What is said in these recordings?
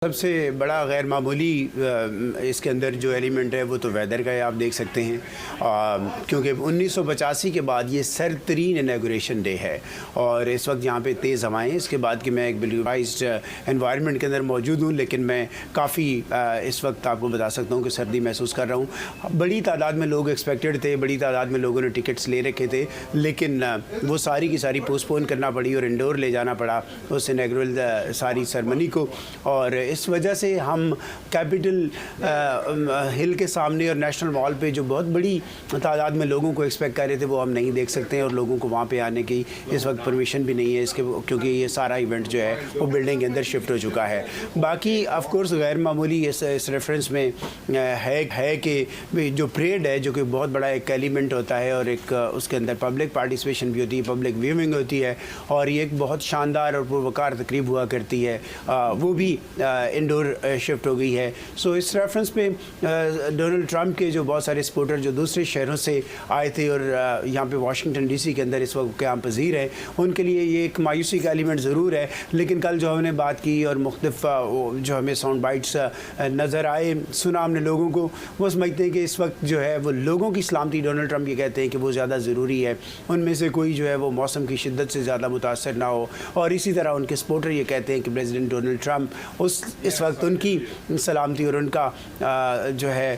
سب سے بڑا غیر معمولی اس کے اندر جو ایلیمنٹ ہے وہ تو ویدر کا ہے، آپ دیکھ سکتے ہیں، کیونکہ 1985 کے بعد یہ سرد ترین انیگوریشن ڈے ہے اور اس وقت یہاں پہ تیز ہوائیں ہیں۔ اس کے بعد کہ میں ایک بلیوائزڈ انوائرمنٹ کے اندر موجود ہوں، لیکن میں کافی اس وقت آپ کو بتا سکتا ہوں کہ سردی محسوس کر رہا ہوں۔ بڑی تعداد میں لوگ ایکسپیکٹڈ تھے، بڑی تعداد میں لوگوں نے ٹکٹس لے رکھے تھے، لیکن وہ ساری کی ساری پوسٹ پون کرنا پڑی اور انڈور لے جانا پڑا اس انیگرل ساری سرمنی کو، اور اس وجہ سے ہم کیپٹل ہل کے سامنے اور نیشنل مال پہ جو بہت بڑی تعداد میں لوگوں کو ایکسپیکٹ کر رہے تھے وہ ہم نہیں دیکھ سکتے ہیں، اور لوگوں کو وہاں پہ آنے کی اس وقت پرمیشن بھی نہیں ہے اس کے، کیونکہ یہ سارا ایونٹ جو ہے وہ بلڈنگ کے اندر شفٹ ہو چکا ہے۔ باقی آف کورس غیر معمولی اس ریفرنس میں ہے کہ جو پریڈ ہے، جو کہ بہت بڑا ایک ایلیمنٹ ہوتا ہے اور ایک اس کے اندر پبلک پارٹیسپیشن بھی ہوتی ہے، پبلک ویونگ ہوتی ہے، اور یہ ایک بہت شاندار اور پروقار تقریب ہوا کرتی ہے، وہ بھی انڈور شفٹ ہو گئی ہے۔ سو اس ریفرنس پہ ڈونلڈ ٹرمپ کے جو بہت سارے سپورٹر جو دوسرے شہروں سے آئے تھے اور یہاں پہ واشنگٹن ڈی سی کے اندر اس وقت قیام پذیر ہے، ان کے لیے یہ ایک مایوسی کا ایلیمنٹ ضرور ہے۔ لیکن کل جو ہم نے بات کی اور مختلف جو ہمیں ساؤنڈ بائٹس نظر آئے، سنا ہم نے لوگوں کو، وہ سمجھتے ہیں کہ اس وقت جو ہے وہ لوگوں کی سلامتی ڈونلڈ ٹرمپ یہ کہتے ہیں کہ وہ زیادہ ضروری ہے، ان میں سے کوئی جو ہے وہ موسم کی شدت سے زیادہ متاثر نہ ہو، اور اسی طرح ان کے سپورٹر یہ کہتے ہیں کہ پریزیڈنٹ ڈونلڈ ٹرمپ اس وقت ان کی سلامتی اور ان کا جو ہے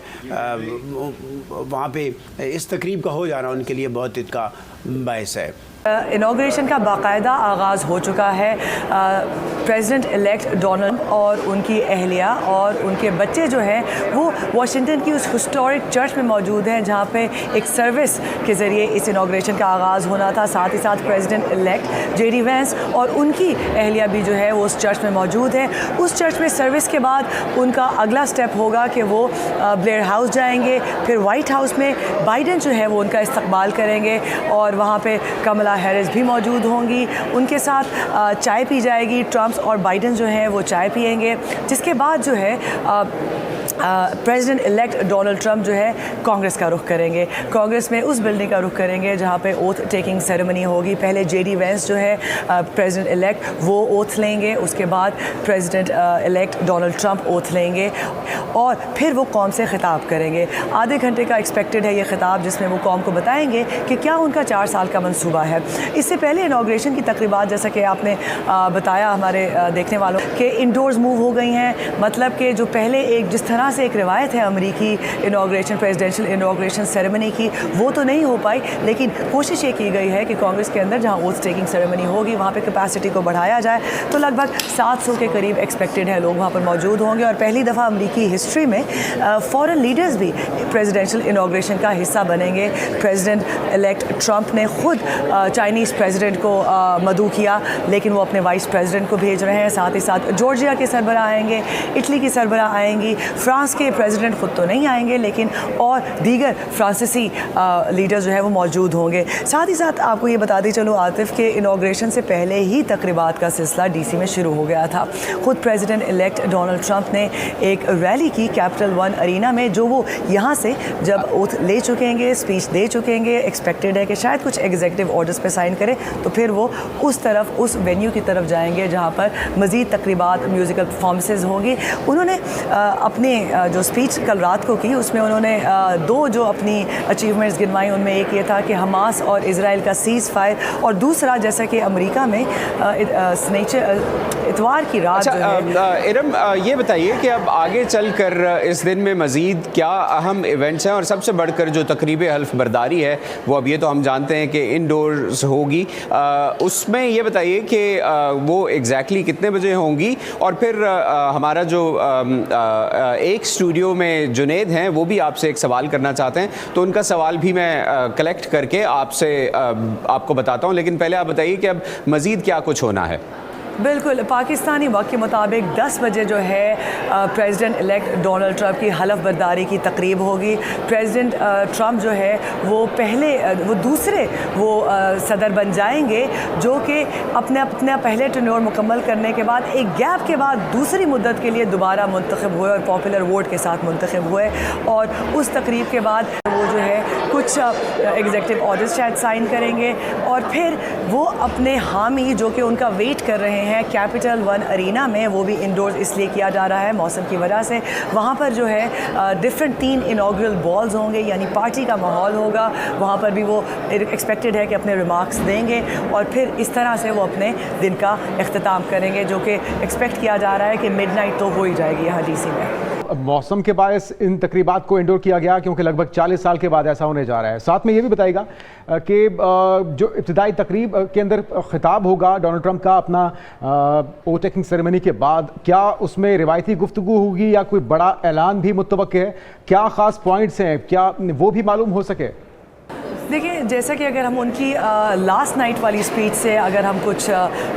وہاں پہ اس تقریب کا ہو جانا ان کے لیے بہت عزت کا باعث ہے۔ انوگریشن کا باقاعدہ آغاز ہو چکا ہے۔ پریزیڈنٹ الیکٹ ڈونلڈ اور ان کی اہلیہ اور ان کے بچے جو ہیں وہ واشنگٹن کی اس ہسٹورک چرچ میں موجود ہیں جہاں پہ ایک سروس کے ذریعے اس انوگریشن کا آغاز ہونا تھا۔ ساتھ ہی ساتھ president elect J D Vance اور ان کی اہلیہ بھی جو ہے وہ اس چرچ میں موجود ہیں۔ اس چرچ میں سروس کے بعد ان کا اگلا سٹیپ ہوگا کہ وہ بلیئر ہاؤس جائیں گے، پھر وائٹ ہاؤس میں بائیڈن جو ہے وہ ان کا استقبال کریں گے، اور وہاں پہ کملا ہیرس بھی موجود ہوں گی، ان کے ساتھ چائے پی جائے گی۔ ٹرمپ اور بائیڈن جو ہیں وہ چائے پئیں گے، جس کے بعد جو ہے پریزیڈنٹ الیکٹ ڈونلڈ ٹرمپ جو ہے کانگریس کا رخ کریں گے۔ کانگریس میں اس بلڈنگ کا رخ کریں گے جہاں پہ اوتھ ٹیکنگ سیریمنی ہوگی۔ پہلے جے ڈی وینس جو ہے پریزیڈنٹ الیکٹ وہ اوتھ لیں گے، اس کے بعد president elect Donald Trump oath لیں گے، اور پھر وہ قوم سے خطاب کریں گے۔ آدھے گھنٹے کا ایکسپیکٹڈ ہے یہ خطاب، جس میں وہ قوم کو بتائیں گے کہ کیا ان کا 4 سال کا منصوبہ ہے۔ اس سے پہلے انوگریشن کی تقریبات، جیسا کہ آپ نے بتایا ہمارے دیکھنے والوں کہ انڈورز موو ہو گئی ہیں، مطلب کہ جو پہلے ایک جس طرح سے ایک روایت ہے امریکی انوگریشن پریزیڈینشل انوگریشن سیریمنی کی، وہ تو نہیں ہو پائی، لیکن کوشش یہ کی گئی ہے کہ کانگریس کے اندر جہاں اوتھ ٹیکنگ سیریمنی ہوگی وہاں پہ کیپیسٹی کو بڑھایا جائے، تو لگ بھگ 700 کے قریب ایکسپیکٹڈ ہے لوگ وہاں پر موجود ہوں گے، اور پہلی دفعہ امریکی ہسٹری میں فورن لیڈرز بھی پریزیڈینشل انوگریشن کا حصہ بنیں گے۔ پریزیڈنٹ الیکٹ ٹرمپ نے خود چائنیز پریزیڈنٹ کو مدعو کیا، لیکن وہ اپنے وائس پریزیڈنٹ کو بھیج رہے ہیں۔ ساتھ ہی ساتھ جارجیا کے سربراہ آئیں گے، اٹلی کی سربراہ آئیں گی، فرانس کے پریزیڈنٹ خود تو نہیں آئیں گے، لیکن اور دیگر فرانسیسی لیڈر جو ہے وہ موجود ہوں گے۔ ساتھ ہی ساتھ آپ کو یہ بتاتے چلو عاطف کہ انوگریشن سے پہلے ہی تقریبات کا سلسلہ ڈی سی میں شروع ہو گیا تھا۔ خود پریزیڈنٹ الیکٹ ڈونلڈ ٹرمپ نے ایک ریلی کی کیپٹل ون ارینا میں، جو وہ یہاں سے جب اوتھ لے چکیں گے، اسپیچ دے چکیں گے، ایکسپیکٹڈ ہے کہ شاید کچھ ایگزیکٹو آرڈرز پہ سائن کرے، تو پھر وہ اس طرف اس وینیو کی طرف جائیں گے جہاں پر مزید تقریبات، میوزیکل پرفارمنسز ہوں گی۔ انہوں نے اپنے جو اسپیچ کل رات کو کی، اس میں انہوں نے 2 جو اپنی اچیومنٹس گنوائیں، ان میں ایک یہ تھا کہ حماس اور اسرائیل کا سیز فائر، اور دوسرا جیسا کہ امریکہ میں اتوار کی رات جو ہے۔ ارم یہ بتائیے کہ اب آگے چل کر اس دن میں مزید کیا اہم ایونٹس ہیں، اور سب سے بڑھ کر جو تقریب حلف برداری ہے وہ اب یہ تو ہم جانتے ہیں کہ انڈورز ہوگی، اس میں یہ بتائیے کہ وہ ایگزیکٹلی کتنے بجے ہوں گی، اور پھر ہمارا جو ایک اسٹوڈیو میں جنید ہیں وہ بھی آپ سے ایک سوال کرنا چاہتے ہیں، تو ان کا سوال بھی میں کلیکٹ کر کے آپ کو بتاتا ہوں، لیکن پہلے آپ بتائیے کہ اب مزید کیا کچھ ہونا ہے۔ بالکل، پاکستانی وقت کے مطابق 10 بجے جو ہے پریزیڈنٹ الیکٹ ڈونلڈ ٹرمپ کی حلف برداری کی تقریب ہوگی۔ پریزیڈنٹ ٹرمپ جو ہے وہ دوسرے صدر بن جائیں گے جو کہ اپنا پہلے ٹرنور مکمل کرنے کے بعد ایک گیپ کے بعد دوسری مدت کے لیے دوبارہ منتخب ہوئے اور پاپولر ووٹ کے ساتھ منتخب ہوئے، اور اس تقریب کے بعد وہ جو ہے کچھ ایگزیکٹو آرڈرز شاید سائن کریں گے، اور پھر وہ اپنے حامی جو کہ ان کا ویٹ کر رہے ہیں کیپٹل ون ارینا میں، وہ بھی انڈورز اس لیے کیا جا رہا ہے موسم کی وجہ سے، وہاں پر جو ہے ڈفرینٹ 3 انوگرل بالز ہوں گے، یعنی پارٹی کا ماحول ہوگا، وہاں پر بھی وہ ایکسپیکٹڈ ہے کہ اپنے ریمارکس دیں گے، اور پھر اس طرح سے وہ اپنے دن کا اختتام کریں گے، جو کہ ایکسپیکٹ کیا جا رہا ہے کہ مڈ نائٹ تو ہو ہی جائے گی یہاں ڈی سی میں۔ موسم کے باعث ان تقریبات کو انڈور کیا گیا کیونکہ لگ بھگ 40 سال کے بعد ایسا ہونے جا رہا ہے۔ ساتھ میں یہ بھی بتائے گا کہ جو ابتدائی تقریب کے اندر خطاب ہوگا ڈونلڈ ٹرمپ کا اپنا اوتھ ٹیکنگ سیریمنی کے بعد، کیا اس میں روایتی گفتگو ہوگی یا کوئی بڑا اعلان بھی متوقع ہے؟ کیا خاص پوائنٹس ہیں، کیا وہ بھی معلوم ہو سکے؟ دیکھیں، جیسا کہ اگر ہم ان کی لاسٹ نائٹ والی اسپیچ سے اگر ہم کچھ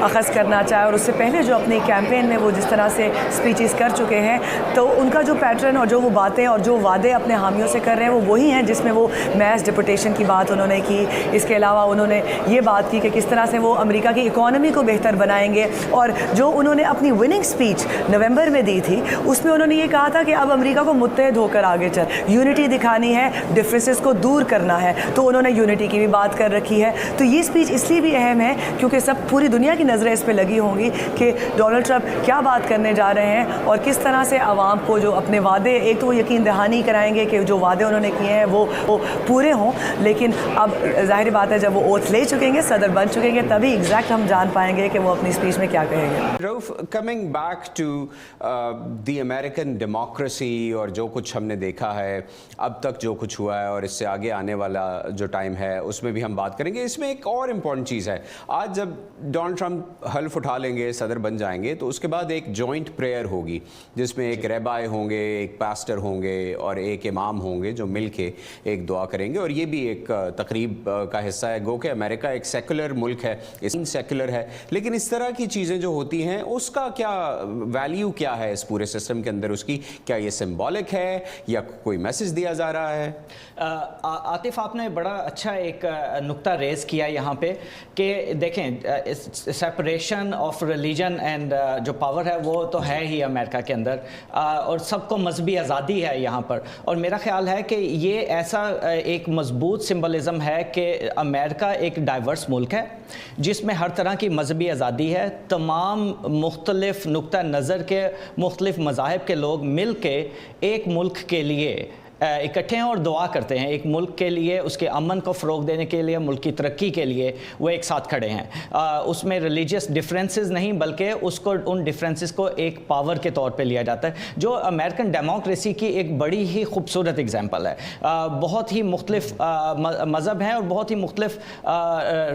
اخذ کرنا چاہیں، اور اس سے پہلے جو اپنی کیمپین میں وہ جس طرح سے اسپیچز کر چکے ہیں، تو ان کا جو پیٹرن اور جو وہ باتیں اور جو وعدے اپنے حامیوں سے کر رہے ہیں وہ وہی ہیں جس میں وہ میس ڈپورٹیشن کی بات انہوں نے کی۔ اس کے علاوہ انہوں نے یہ بات کی کہ کس طرح سے وہ امریکہ کی اکانومی کو بہتر بنائیں گے، اور جو انہوں نے اپنی وننگ اسپیچ نومبر میں دی تھی اس میں انہوں نے یہ کہا تھا کہ اب امریکہ کو متحد ہو کر آگے چل، یونٹی دکھانی ہے، ڈفرینسز کو دور کرنا ہے، تو انہوں نے یونٹی کی بھی بات کر رکھی ہے۔ تو یہ اسپیچ اس لیے بھی اہم ہے کیونکہ پوری دنیا کی نظریں اس پہ لگی ہوں گی کہ ڈونلڈ ٹرمپ کیا بات کرنے جا رہے ہیں، اور کس طرح سے عوام کو جو اپنے وعدے، ایک تو وہ یقین دہانی کرائیں گے کہ جو وعدے انہوں نے کیے ہیں وہ پورے ہوں، لیکن اب ظاہر بات ہے جب وہ اوتھ لے چکیں گے، صدر بن چکیں گے، تبھی ایگزیکٹ ہم جان پائیں گے کہ وہ اپنی اسپیچ میں کیا کہیں گے۔ روف، coming back to the American democracy اور جو کچھ ہم نے دیکھا ہے اب تک، جو کچھ ہوا ہے اور اس سے آگے آنے والا جو ٹائم ہے اس میں بھی ہم بات کریں گے۔ اس میں ایک اور امپورٹنٹ چیز ہے، آج جب ڈونلڈ ٹرمپ حلف اٹھا لیں گے، صدر بن جائیں گے، تو اس کے بعد ایک جوائنٹ پریئر ہوگی جس میں ایک ریبائے ہوں گے، ایک پاسٹر ہوں گے اور ایک امام ہوں گے جو مل کے ایک دعا کریں گے، اور یہ بھی ایک تقریب کا حصہ ہے۔ گو کہ امریکہ ایک سیکولر ملک ہے، سیکولر ہے، لیکن اس طرح کی چیزیں جو ہوتی ہیں اس کا کیا ویلیو کیا ہے اس پورے سسٹم کے اندر؟ اس کی کیا یہ سمبولک ہے یا کوئی میسج دیا جا رہا ہے؟ عاطف، آپ نے بڑا اچھا ایک نقطہ ریز کیا یہاں پہ کہ دیکھیں، سیپریشن آف ریلیجن اینڈ جو پاور ہے وہ تو ہے ہی امریکہ کے اندر، اور سب کو مذہبی آزادی ہے یہاں پر، اور میرا خیال ہے کہ یہ ایسا ایک مضبوط سمبلزم ہے کہ امریکہ ایک ڈائیورس ملک ہے جس میں ہر طرح کی مذہبی آزادی ہے، تمام مختلف نقطہ نظر کے مختلف مذاہب کے لوگ مل کے ایک ملک کے لیے اکٹھے ہیں اور دعا کرتے ہیں، ایک ملک کے لیے، اس کے امن کو فروغ دینے کے لیے، ملک کی ترقی کے لیے وہ ایک ساتھ کھڑے ہیں۔ اس میں ریلیجیس ڈفرینسز نہیں بلکہ اس کو، ان ڈفرینسز کو ایک پاور کے طور پہ لیا جاتا ہے، جو امریکن ڈیموکریسی کی ایک بڑی ہی خوبصورت اگزامپل ہے۔ بہت ہی مختلف مذہب ہیں اور بہت ہی مختلف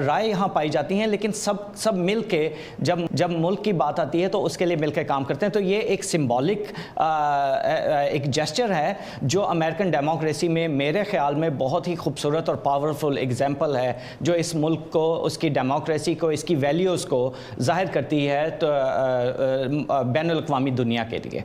رائے یہاں پائی جاتی ہیں، لیکن سب مل کے جب ملک کی بات آتی ہے تو اس کے لیے مل کے کام کرتے ہیں۔ تو یہ ایک سمبولک ایک جیسچر ہے جو امریکن ڈیموکریسی میں میرے خیال میں بہت ہی خوبصورت اور پاورفل ایگزامپل ہے، جو اس ملک کو، اس کی ڈیموکریسی کو، اس کی ویلیوز کو ظاہر کرتی ہے تو بین الاقوامی دنیا کے لیے۔